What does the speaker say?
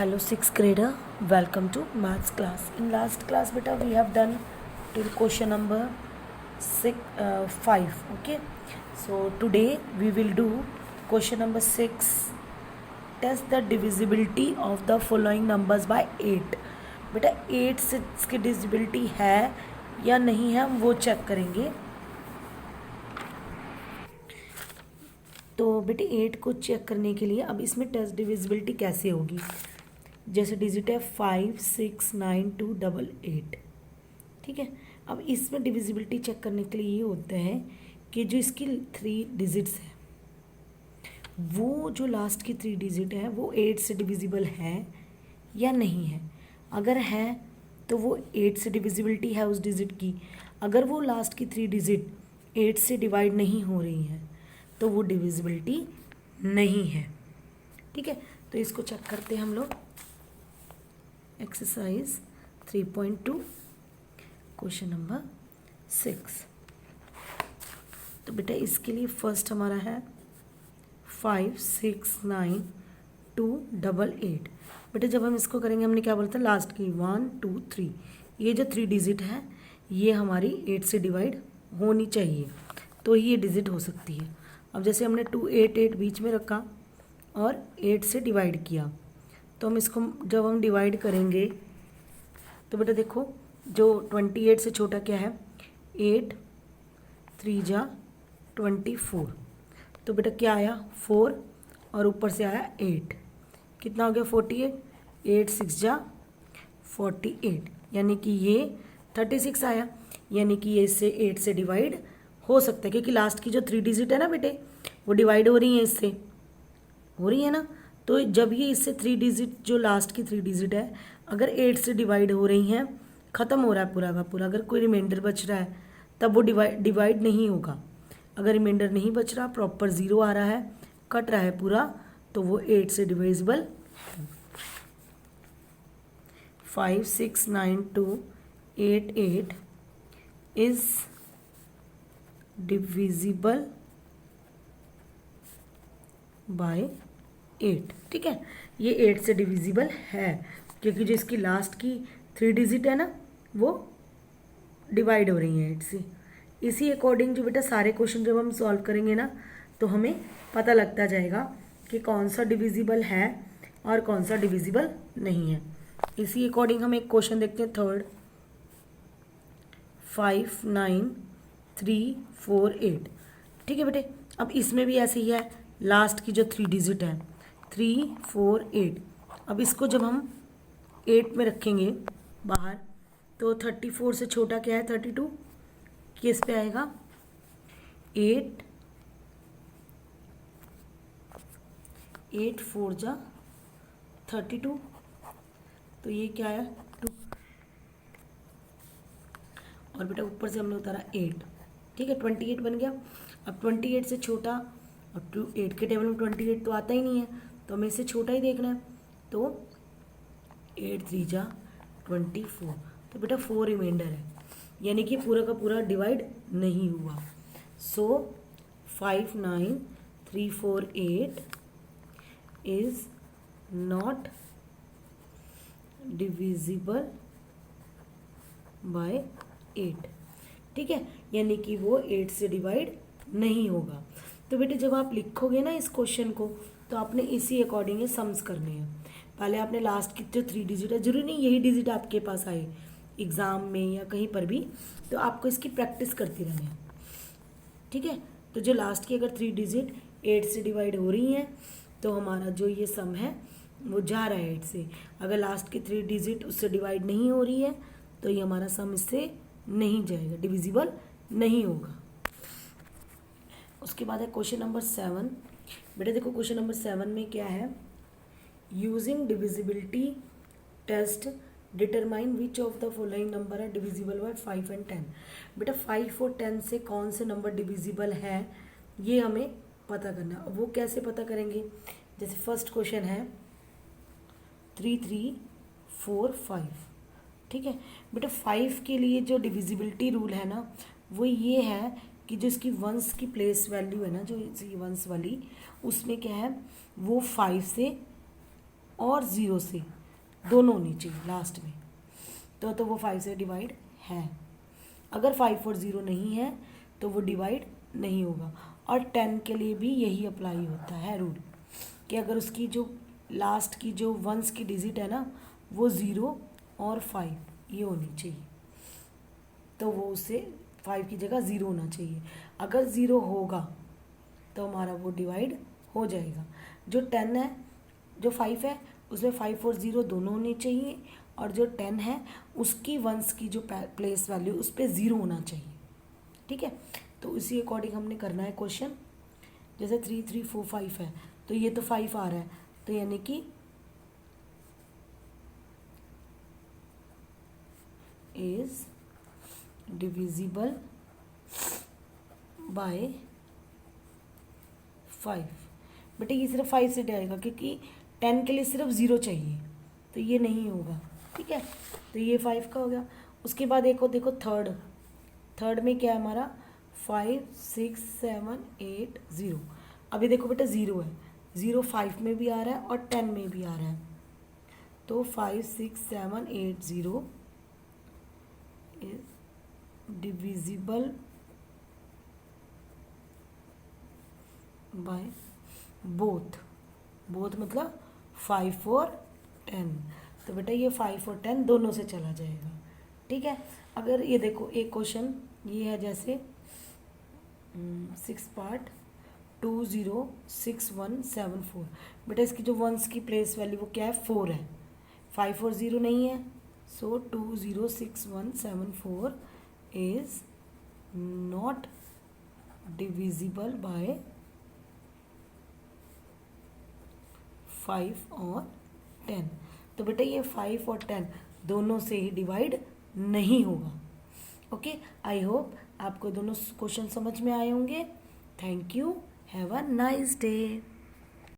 Hello sixth grader, welcome to maths class. In last class beta we have done till question number 5. Okay, so today we will do question number 6. Test the divisibility of the following numbers by 8. बेटा 8 से इसकी divisibility है या नहीं है हम वो check करेंगे. तो बेटे 8 को चेक करने के लिए अब इसमें टेस्ट डिविजिबिलिटी कैसे होगी. जैसे डिजिट है 5, 6, 9, 2, 8, 8. ठीक है. अब इसमें डिविजिबिलिटी चेक करने के लिए ये होता है कि जो इसकी 3 डिजिट्स है वो जो लास्ट की 3 डिजिट है वो 8 से डिविजिबल है या नहीं है. अगर है तो वो 8 से डिविजिबिलिटी है उस डिजिट की. अगर वो लास्ट की 3 डिजिट 8 से डिवाइड नहीं हो रही हैं तो वो डिविजिबिलिटी नहीं है. ठीक है. तो इसको चेक करते हैं हम लोग. Exercise 3.2 question number 6. तो बेटा इसके लिए फर्स्ट हमारा है 5, 6, 9, 2, 8. बेटा जब हम इसको करेंगे हमने क्या बोला था लास्ट की 1, 2, 3. ये जो 3 डिजिट है ये हमारी 8 से डिवाइड होनी चाहिए तो ही ये डिजिट हो सकती है. अब जैसे हमने 2, 8, 8 बीच में रखा और 8 से डिवाइड किया तो हम इसको जब हम डिवाइड करेंगे तो बेटा देखो जो 28 से छोटा क्या है 8, 3 जा 24. तो बेटा क्या आया 4 और ऊपर से आया 8. कितना हो गया 48. 8, 6 जा 48 यानी कि ये 36 आया. यानी कि ये इससे 8 से डिवाइड हो सकता है क्योंकि लास्ट की जो 3 डिजिट है ना बेटे वो डिवाइड हो रही है इससे हो रही है ना. तो जब ये इससे 3 डिजिट जो लास्ट की 3 डिजिट है अगर 8 से डिवाइड हो रही हैं ख़त्म हो रहा है पूरा का पूरा. अगर कोई रिमाइंडर बच रहा है तब वो डिवाइड नहीं होगा. अगर रिमाइंडर नहीं बच रहा प्रॉपर 0 आ रहा है कट रहा है पूरा तो वो 8 से डिविजिबल. 5, 6, 9, 2, 8, 8 is divisible by 8. ठीक है. ये 8 से डिविजिबल है क्योंकि जो इसकी लास्ट की 3 डिजिट है ना वो डिवाइड हो रही है 8 से. इसी अकॉर्डिंग जो बेटा सारे क्वेश्चन जब हम सॉल्व करेंगे ना तो हमें पता लगता जाएगा कि कौन सा डिविजिबल है और कौन सा डिविजिबल नहीं है. इसी अकॉर्डिंग हम एक क्वेश्चन देखते हैं थर्ड 5, 9, 3, 4, 8. ठीक है बेटे. अब इसमें भी ऐसे ही है लास्ट की जो 3 डिजिट है 3, 4, 8. अब इसको जब हम 8 में रखेंगे बाहर तो 34 से छोटा क्या है 32. किस पे आएगा 8, 8, 4 जा 32. तो ये क्या आया 2 और बेटा ऊपर से हमने उतारा 8. ठीक है 28 बन गया. अब 28 से छोटा और 8 के टेबल में 28 तो आता ही नहीं है तो हमें इससे छोटा ही देखना है. तो 8, 3 जा 24. तो बेटा 4 रिमाइंडर है यानी कि पूरा का पूरा डिवाइड नहीं हुआ. सो 5, 9, 3, 4, 8 इज नॉट डिविजिबल बाय 8. ठीक है. यानी कि वो 8 से डिवाइड नहीं होगा. तो बेटे जब आप लिखोगे ना इस क्वेश्चन को तो आपने इसी अकॉर्डिंग ये सम्स करने हैं. पहले आपने लास्ट की जो 3 डिजिट है जरूरी नहीं यही डिजिट आपके पास आए एग्ज़ाम में या कहीं पर भी तो आपको इसकी प्रैक्टिस करती रहनी है. ठीक है. तो जो लास्ट की अगर 3 डिजिट 8 से डिवाइड हो रही हैं तो हमारा जो ये सम है वो जा रहा है 8 से. अगर लास्ट की 3 डिजिट उससे डिवाइड नहीं हो रही है तो ये हमारा सम इससे नहीं जाएगा डिविजिबल नहीं होगा. उसके बाद है क्वेश्चन नंबर 7. बेटा देखो क्वेश्चन नंबर 7 में क्या है using divisibility test determine which of the following number है डिविजिबल बाय 5 and 10. बेटा 5 और 10 से कौन से नंबर डिविजिबल है ये हमें पता करना है. वो कैसे पता करेंगे. जैसे फर्स्ट क्वेश्चन है 3, 3, 4, 5. ठीक है. बेटा 5 के लिए जो डिविजिबिलिटी रूल है ना वो ये है कि जो इसकी वंस की प्लेस वैल्यू है ना जो इसकी वंस वाली उसमें क्या है वो 5 से और 0 से दोनों होनी चाहिए लास्ट में, तो वो 5 से डिवाइड है। अगर 5 और 0 नहीं है तो वो डिवाइड नहीं होगा। और 10 के लिए भी यही अप्लाई होता है रूल, कि अगर उसकी जो लास्ट की जो वंस की डिजिट है ना वो 0 और 5 ये होनी चाहिए, तो वो उससे 5 की जगह 0 होना चाहिए। अगर 0 होगा तो हमारा वो डिवाइड हो जाएगा। जो 10 है, जो 5 है उसमें 5 और 0 दोनों होने चाहिए, और जो 10 है उसकी वंस की जो प्लेस वैल्यू उस पर 0 होना चाहिए। ठीक है, तो उसी अकॉर्डिंग हमने करना है क्वेश्चन। जैसे 3 3 4 5 है तो ये तो 5 आ रहा है, तो यानी कि इज डिविजिबल बाय 5। बेटा ये सिर्फ 5 से जाएगा क्योंकि 10 के लिए सिर्फ 0 चाहिए, तो ये नहीं होगा। ठीक है, तो ये 5 का हो गया। उसके बाद एक और देखो थर्ड में क्या है हमारा 5 6 7 8 0। अभी देखो बेटा 0 है, 0 5 में भी आ रहा है और 10 में भी आ रहा है, तो 5 6 7 8 0 इज डिविजिबल बाय बोथ मतलब 5 और 10। तो बेटा ये 5 और 10 दोनों से चला जाएगा। ठीक है, अगर ये देखो एक क्वेश्चन ये है जैसे 6 पार्ट 2 0 6 1 7 4। बेटा इसकी जो वंस की प्लेस वैल्यू वो क्या है 4 है, 5 और 0 नहीं है, सो 2 0 6 1 7 4 इज नॉट डिविजिबल बाय 5 और 10। तो बेटा ये 5 और 10 दोनों से ही डिवाइड नहीं होगा। ओके, आई होप आपको दोनों क्वेश्चन समझ में आए होंगे। Thank you, have a nice day.